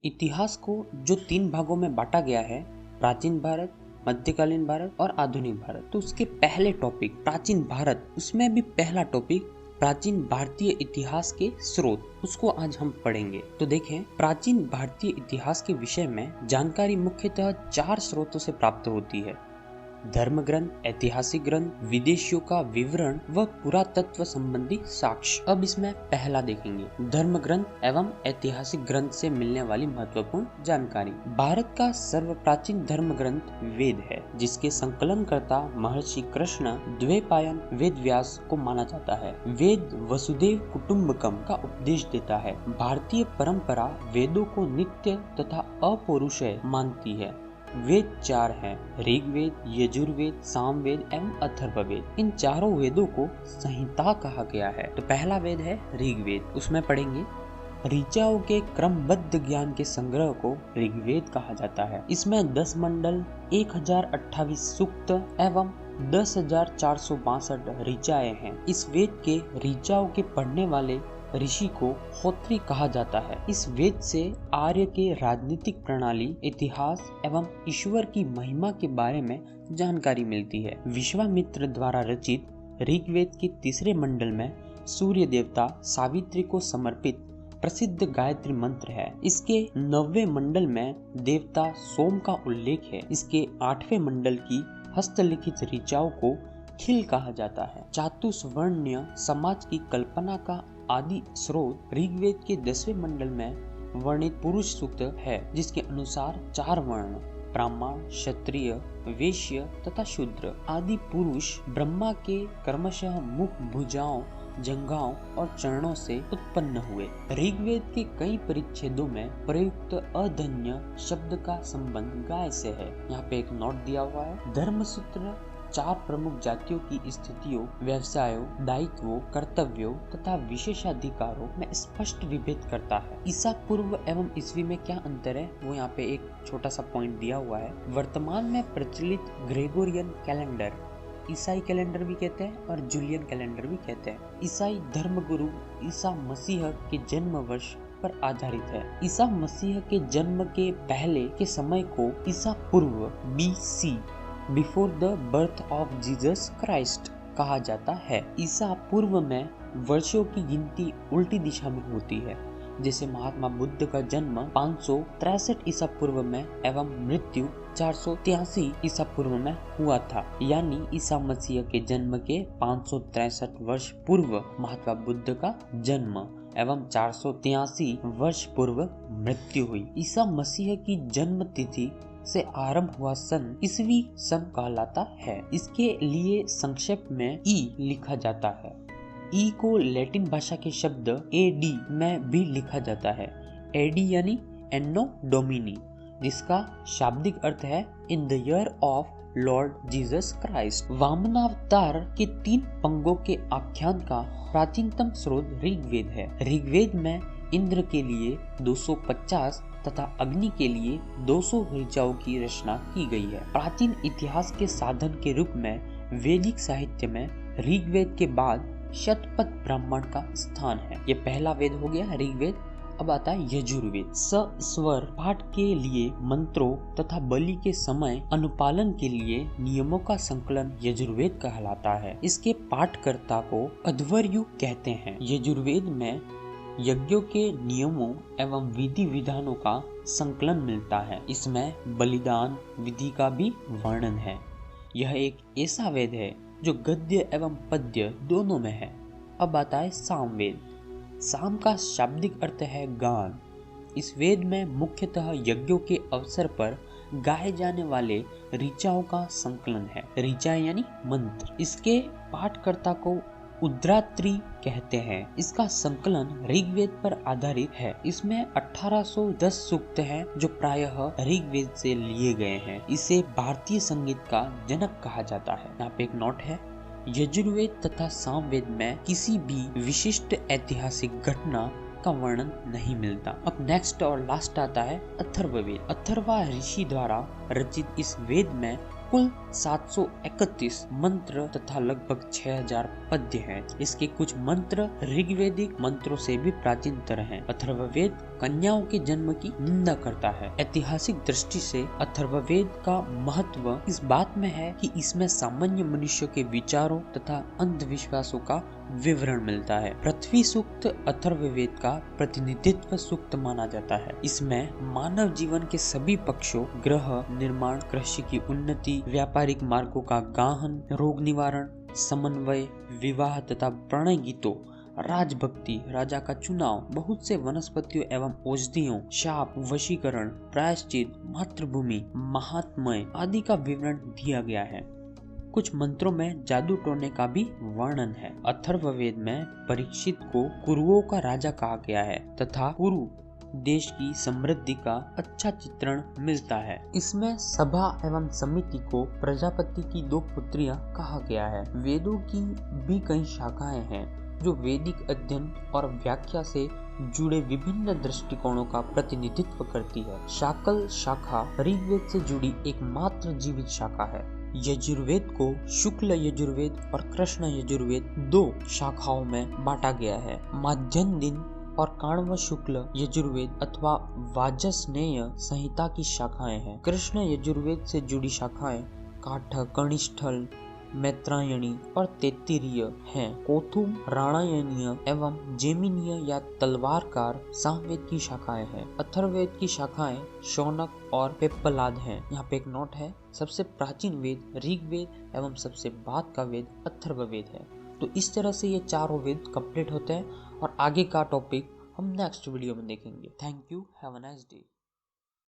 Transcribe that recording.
इतिहास को जो 3 भागों में बांटा गया है, प्राचीन भारत, मध्यकालीन भारत और आधुनिक भारत, तो उसके पहले टॉपिक प्राचीन भारत, उसमें भी पहला टॉपिक प्राचीन भारतीय इतिहास के स्रोत, उसको आज हम पढ़ेंगे। तो देखें, प्राचीन भारतीय इतिहास के विषय में जानकारी मुख्यतः 4 स्रोतों से प्राप्त होती है: धर्म ग्रंथ, ऐतिहासिक ग्रंथ, विदेशियों का विवरण व पुरातत्व संबंधी साक्ष्य। अब इसमें पहला देखेंगे, धर्म ग्रंथ एवं ऐतिहासिक ग्रंथ से मिलने वाली महत्वपूर्ण जानकारी। भारत का सर्वप्राचीन धर्म ग्रंथ वेद है, जिसके संकलनकर्ता महर्षि कृष्ण द्वैपायन वेद व्यास को माना जाता है। वेद वसुदेव कुटुम्बकम का उपदेश देता है। भारतीय परंपरा वेदों को नित्य तथा अपौरुषेय मानती है। वेद 4 हैं: ऋग्वेद, यजुर्वेद, सामवेद एवं अथर्ववेद। इन चारों वेदों को संहिता कहा गया है। तो पहला वेद है ऋग्वेद, उसमें पढ़ेंगे ऋचाओं के क्रमबद्ध ज्ञान के संग्रह को ऋग्वेद कहा जाता है। इसमें 10 मंडल, 1028 सूक्त एवं 10,462 ऋचाएं हैं। इस वेद के ऋचाओं के पढ़ने वाले ऋषि को होत्री कहा जाता है। इस वेद से आर्य के राजनीतिक प्रणाली, इतिहास एवं ईश्वर की महिमा के बारे में जानकारी मिलती है। विश्वामित्र द्वारा रचित ऋग्वेद के 3 मंडल में सूर्य देवता सावित्री को समर्पित प्रसिद्ध गायत्री मंत्र है। इसके 9वें मंडल में देवता सोम का उल्लेख है। इसके 8वें मंडल की हस्तलिखित ऋचाओं को खिल कहा जाता है। चातुर्वर्ण्य समाज की कल्पना का आदि स्रोत ऋग्वेद के 10वें मंडल में वर्णित पुरुष सूक्त है, जिसके अनुसार 4 वर्ण ब्राह्मण, क्षत्रिय, वैश्य तथा शूद्र आदि पुरुष ब्रह्मा के क्रमशः मुख, भुजाओं, जंघाओं और चरणों से उत्पन्न हुए। ऋग्वेद के कई परिच्छेदों में प्रयुक्त अधन्य शब्द का संबंध गाय से है। यहाँ पे एक नोट दिया हुआ है। धर्मसूत्र 4 प्रमुख जातियों की स्थितियों, व्यवसायों, दायित्वों, कर्तव्यों तथा विशेषाधिकारों में स्पष्ट विभेद करता है। ईसा पूर्व एवं ईस्वी में क्या अंतर है, वो यहाँ पे एक छोटा सा पॉइंट दिया हुआ है। वर्तमान में प्रचलित ग्रेगोरियन कैलेंडर ईसाई कैलेंडर भी कहते हैं और जूलियन कैलेंडर भी कहते हैं। ईसाई धर्मगुरु ईसा मसीह के जन्म वर्ष पर आधारित है। ईसा मसीह के जन्म के पहले के समय को ईसा पूर्व BC before the birth of Jesus Christ कहा जाता है। ईसा पूर्व में वर्षों की गिनती उल्टी दिशा में होती है। जैसे महात्मा बुद्ध का जन्म 563 ईसा पूर्व में एवं मृत्यु 483 ईसा पूर्व में हुआ था, यानी ईसा मसीह के जन्म के 563 वर्ष पूर्व महात्मा बुद्ध का जन्म एवं 483 वर्ष पूर्व मृत्यु हुई। ईसा मसीह की जन्म तिथि से आरंभ हुआ सन ईसवी सन कहलाता है। इसके लिए संक्षेप में ई लिखा जाता है। ई को लैटिन भाषा के शब्द AD में भी लिखा जाता है। AD यानी एनो डोमिनी, जिसका शाब्दिक अर्थ है in the year of Lord Jesus Christ. Vamanavatar के 3 पंगों के आख्यान का प्राचीनतम स्रोत ऋग्वेद है। ऋग्वेद में इंद्र के लिए 250 तथा अग्नि के लिए 200 ऋचाओं की रचना की गई है। प्राचीन इतिहास के साधन के रूप में वैदिक साहित्य में ऋग्वेद के बाद शतपथ ब्राह्मण का स्थान है। यह पहला वेद हो गया ऋग्वेद। अब आता है यजुर्वेद। स्वर पाठ के लिए मंत्रों तथा बलि के समय अनुपालन के लिए नियमों का संकलन यजुर्वेद कहलाता है। इसके पाठकर्ता को अध्वर्यु कहते हैं। यजुर्वेद में यज्ञों के नियमों एवं विधि विधानों का संकलन मिलता है। इसमें बलिदान विधि का भी वर्णन है। यह एक ऐसा वेद है जो गद्य एवं पद्य दोनों में है। अब आता है सामवेद। साम का शाब्दिक अर्थ है गान। इस वेद में मुख्यतः यज्ञों के अवसर पर गाए जाने वाले ऋचाओं का संकलन है। ऋचाएं यानी मंत्र। इसके पाठकर्ता को उद्रात्री कहते हैं। इसका संकलन ऋग्वेद पर आधारित है। इसमें 1810 सूक्त हैं जो प्रायः ऋग्वेद से लिए गए हैं। इसे भारतीय संगीत का जनक कहा जाता है। यहाँ पे एक नोट है, यजुर्वेद तथा सामवेद में किसी भी विशिष्ट ऐतिहासिक घटना का वर्णन नहीं मिलता। अब नेक्स्ट और लास्ट आता है अथर्ववेद। अथर्वा ऋषि द्वारा रचित इस वेद में कुल 731 मंत्र तथा लगभग 6000 पद्य हैं। इसके कुछ मंत्र ऋग्वेदिक मंत्रों से भी प्राचीनतर हैं। अथर्ववेद कन्याओं के जन्म की निंदा करता है। ऐतिहासिक दृष्टि से अथर्ववेद का महत्व इस बात में है कि इसमें सामान्य मनुष्य के विचारों तथा अंधविश्वासों का विवरण मिलता है। पृथ्वी सूक्त अथर्ववेद का प्रतिनिधित्व सूक्त माना जाता है। इसमें मानव जीवन के सभी पक्षों, ग्रह निर्माण, कृषि की उन्नति, व्यापारिक मार्गों का गाहन, रोग निवारण, समन्वय, विवाह तथा प्रणय गीतों, राजभक्ति, राजा का चुनाव, बहुत से वनस्पतियों एवं औषधियों, शाप, वशीकरण, प्रायश्चित, मातृभूमि, महात्म्य आदि का विवरण दिया गया है। कुछ मंत्रों में जादू टोने का भी वर्णन है। अथर्ववेद में परीक्षित को कुरुओं का राजा कहा गया है तथा कुरु देश की समृद्धि का अच्छा चित्रण मिलता है। इसमें सभा एवं समिति को प्रजापति की 2 पुत्रियां कहा गया है। वेदों की भी कई शाखाएं हैं जो वैदिक अध्ययन और व्याख्या से जुड़े विभिन्न दृष्टिकोणों का प्रतिनिधित्व करती है। शाकल शाखा ऋग्वेद से जुड़ी एकमात्र जीवित शाखा है। यजुर्वेद को शुक्ल यजुर्वेद और कृष्ण यजुर्वेद 2 शाखाओं में बांटा गया है। माध्यन दिन और काण्व शुक्ल यजुर्वेद अथवा वाजसनेय संहिता की शाखाएं हैं। कृष्ण यजुर्वेद से जुड़ी शाखाएं काठक, कनिष्ठल, मैत्रायणी और तैत्तिरीय हैं। कोथुम, राणायनीय एवं जेमिनीय या तलवारकार सामवेद की शाखाएं हैं। अथर्ववेद की शाखाएं शौनक और पेप्पलाद हैं। यहाँ पे एक नोट है, सबसे प्राचीन वेद ऋग्वेद एवं सबसे बाद का वेद अथर्ववेद है। तो इस तरह से ये चारों वेद कंप्लीट होते हैं और आगे का टॉपिक हम नेक्स्ट वीडियो में देखेंगे। Thank you, have a nice day.